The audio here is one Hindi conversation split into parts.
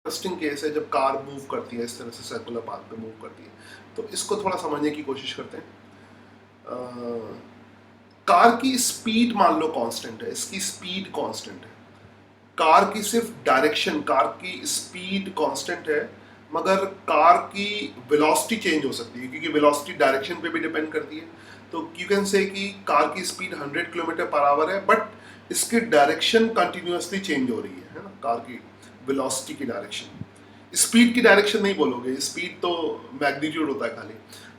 इंटरेस्टिंग केस है जब कार मूव करती है इस तरह से सर्कुलर पाथ पे मूव करती है। तो इसको थोड़ा समझने की कोशिश करते हैं। कार की स्पीड मान लो कांस्टेंट है, इसकी स्पीड कांस्टेंट है। कार की सिर्फ डायरेक्शन, कार की स्पीड कांस्टेंट है, मगर कार की वेलोसिटी चेंज हो सकती है क्योंकि वेलोसिटी डायरेक्शन पे भी डिपेंड करती है। तो यू कैन से कि कार की स्पीड 100 किलोमीटर पर आवर है, बट इसकी डायरेक्शन कंटिन्यूसली चेंज हो रही है ना, कार की वेलोसिटी की डायरेक्शन। स्पीड की डायरेक्शन नहीं बोलोगे, स्पीड तो मैग्नीट्यूड होता है खाली।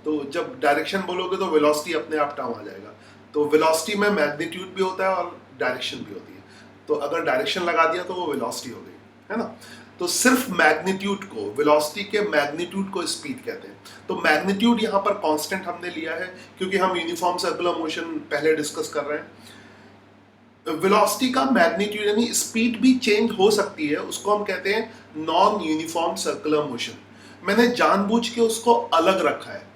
तो जब डायरेक्शन बोलोगे तो वेलोसिटी अपने आप टर्म आ जाएगा। तो वेलोसिटी में मैग्नीट्यूड भी होता है और डायरेक्शन भी होती है। तो अगर डायरेक्शन लगा दिया तो वो वेलोसिटी हो गई, है ना। तो सिर्फ मैग्नीट्यूड को, वेलोसिटी के मैग्नीट्यूड को स्पीड कहते हैं। तो मैग्नीट्यूड यहाँ पर कांस्टेंट हमने लिया है क्योंकि हम यूनिफॉर्म सर्कुलर मोशन पहले डिस्कस कर रहे हैं। वेलोसिटी का मैग्नीट्यूड यानी स्पीड भी चेंज हो सकती है, उसको हम कहते हैं नॉन यूनिफॉर्म सर्कुलर मोशन। मैंने जानबूझ के उसको अलग रखा है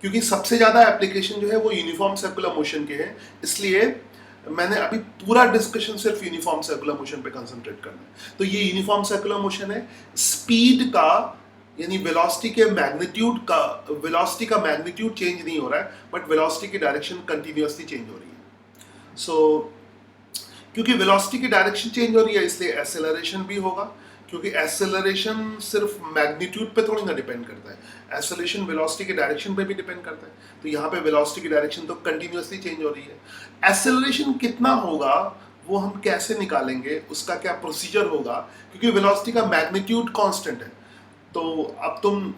क्योंकि सबसे ज्यादा एप्लीकेशन जो है वो यूनिफॉर्म सर्कुलर मोशन के हैं, इसलिए मैंने अभी पूरा डिस्कशन सिर्फ यूनिफॉर्म सर्कुलर मोशन पे कंसंट्रेट करना है। तो ये यूनिफॉर्म सर्कुलर मोशन है। स्पीड का यानी वेलोसिटी के मैग्नीट्यूड का, वेलोसिटी का मैग्नीट्यूड चेंज नहीं हो रहा है, बट वेलोसिटी की डायरेक्शन कंटिन्यूसली चेंज हो रही है। सो क्योंकि वेलोसिटी की डायरेक्शन चेंज हो रही है इसलिए एक्सेलरेशन भी होगा, क्योंकि एक्सेलरेशन सिर्फ मैग्नीट्यूड पे थोड़ी ना डिपेंड करता है, एक्सेलरेशन वेलोसिटी की डायरेक्शन पे भी डिपेंड करता है। तो यहाँ पे वेलोसिटी की डायरेक्शन तो कंटिन्यूसली चेंज हो रही है। एक्सेलरेशन कितना होगा वो हम कैसे निकालेंगे, उसका क्या प्रोसीजर होगा, क्योंकि वेलोसिटी का मैग्नीट्यूड कांस्टेंट है। तो अब तुम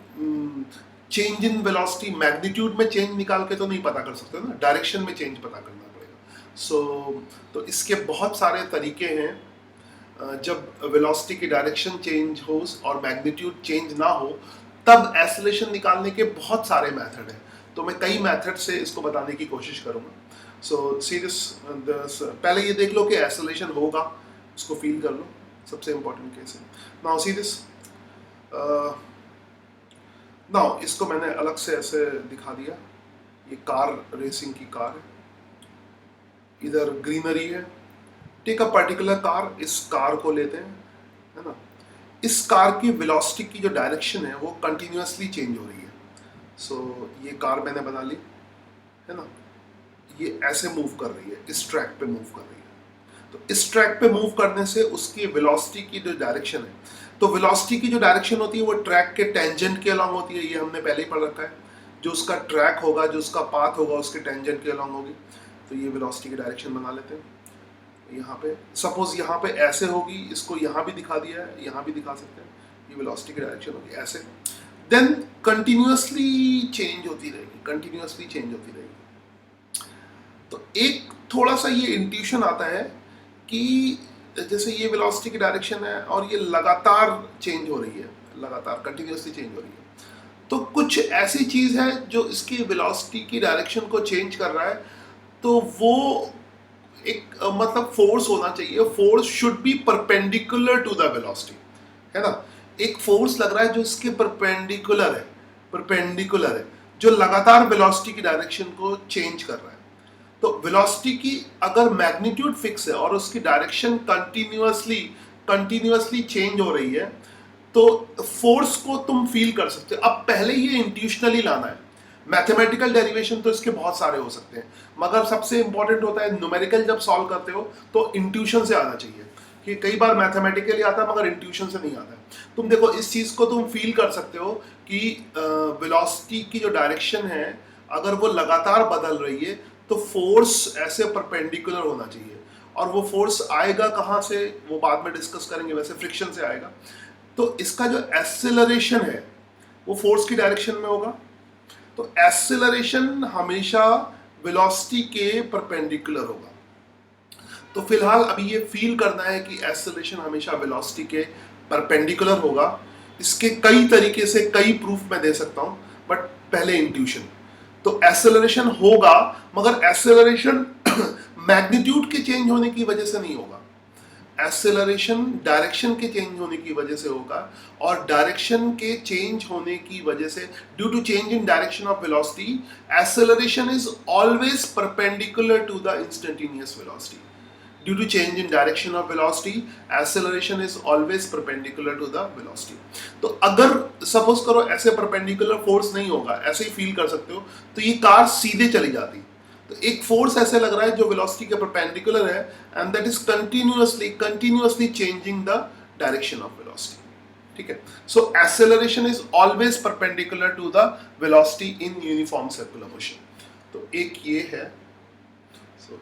चेंज इन वेलोसिटी मैग्नीट्यूड में चेंज निकाल के तो नहीं पता कर सकते ना, डायरेक्शन में चेंज पता करना पड़ेगा। तो इसके बहुत सारे तरीके हैं। जब वेलोसिटी की डायरेक्शन चेंज हो और मैग्नीट्यूड चेंज ना हो तब एक्सेलरेशन निकालने के बहुत सारे मेथड हैं। तो मैं कई मेथड से इसको बताने की कोशिश करूंगा। सो सी दिस, पहले ये देख लो कि एक्सेलरेशन होगा, उसको फील कर लो, सबसे इंपॉर्टेंट केस है। नाउ सी दिस, नाउ इसको मैंने अलग से ऐसे दिखा दिया। ये कार रेसिंग की कार है, इधर ग्रीनरी है। टेक अ पर्टिकुलर कार, इस कार को लेते हैं, है ना। इस कार की वेलोसिटी की जो डायरेक्शन है वो कंटिन्यूसली चेंज हो रही है। सो ये कार मैंने बना ली, है ना। ये ऐसे मूव कर रही है, इस ट्रैक पे मूव कर रही है। तो इस ट्रैक पे मूव करने से उसकी वेलोसिटी की जो डायरेक्शन है, तो वेलोसिटी की जो डायरेक्शन होती है वो ट्रैक के टेंजेंट के अलॉन्ग होती है। ये हमने पहले ही पढ़ रखा है। जो उसका ट्रैक होगा, जो उसका पाथ होगा, उसके टेंजेंट के अलॉन्ग होगी। तो ये वेलोसिटी की डायरेक्शन बना लेते हैं। यहाँ पे सपोज यहाँ पे ऐसे होगी, इसको यहाँ भी दिखा दिया है, यहाँ भी दिखा सकते हैं। ये वेलोसिटी की डायरेक्शन होगी ऐसे, देन कंटिन्यूसली चेंज होती रहेगी, कंटिन्यूसली चेंज होती रहेगी। तो एक थोड़ा सा ये इंट्यूशन आता है कि जैसे ये वेलोसिटी की डायरेक्शन है और ये लगातार चेंज हो रही है, लगातार कंटिन्यूसली चेंज हो रही है। तो कुछ ऐसी चीज है जो इसकी वेलोसिटी की डायरेक्शन को चेंज कर रहा है। तो वो एक मतलब फोर्स होना चाहिए, force should be perpendicular to the velocity, है ना। एक फोर्स लग रहा है जो इसके परपेंडिकुलर है, परपेंडिकुलर है, जो लगातार वेलोसिटी की डायरेक्शन को चेंज कर रहा है। तो वेलोसिटी की अगर मैग्नीट्यूड फिक्स है और उसकी डायरेक्शन कंटिन्यूअसली कंटिन्यूअसली चेंज हो रही है तो फोर्स को तुम फील कर सकते हो। अब पहले ये इंट्यूशनली लाना है। मैथमेटिकल डेरिवेशन तो इसके बहुत सारे हो सकते हैं, मगर सबसे इंपॉर्टेंट होता है न्यूमेरिकल जब सॉल्व करते हो तो इंट्यूशन से आना चाहिए। कि कई बार मैथमेटिकली आता है मगर इंट्यूशन से नहीं आता है। तुम देखो इस चीज को तुम फील कर सकते हो कि वेलोसिटी की जो डायरेक्शन है अगर वो लगातार बदल रही है तो फोर्स ऐसे परपेंडिकुलर होना चाहिए। और वो फोर्स आएगा कहाँ से वो बाद में डिस्कस करेंगे, वैसे फ्रिक्शन से आएगा। तो इसका जो एक्सेलरेशन है वो फोर्स की डायरेक्शन में होगा। तो एक्सेलरेशन हमेशा वेलोसिटी के परपेंडिकुलर होगा। तो फिलहाल अभी ये फील करना है कि एक्सेलरेशन हमेशा वेलोसिटी के परपेंडिकुलर होगा। इसके कई तरीके से कई प्रूफ मैं दे सकता हूं, बट पहले इंट्यूशन। तो एक्सेलरेशन होगा मगर एक्सेलरेशन मैग्नीट्यूड के चेंज होने की वजह से नहीं होगा, एक्सेलरेशन डायरेक्शन के चेंज होने की वजह से होगा। और डायरेक्शन के चेंज होने की वजह से, due to change in direction of velocity, acceleration is always perpendicular to the instantaneous velocity. due to change in direction of velocity, acceleration is always perpendicular to the velocity. तो अगर सपोज करो ऐसे परपेंडिकुलर फोर्स नहीं होगा, ऐसे ही फील कर सकते हो, तो ये कार सीधे चली जाती। तो एक फोर्स ऐसे लग रहा है जो वेलोसिटी के परपेंडिकुलर है, and that is continuously changing the direction of velocity. ठीक है, so acceleration is always perpendicular to the velocity in uniform circular motion. तो एक ये है। सो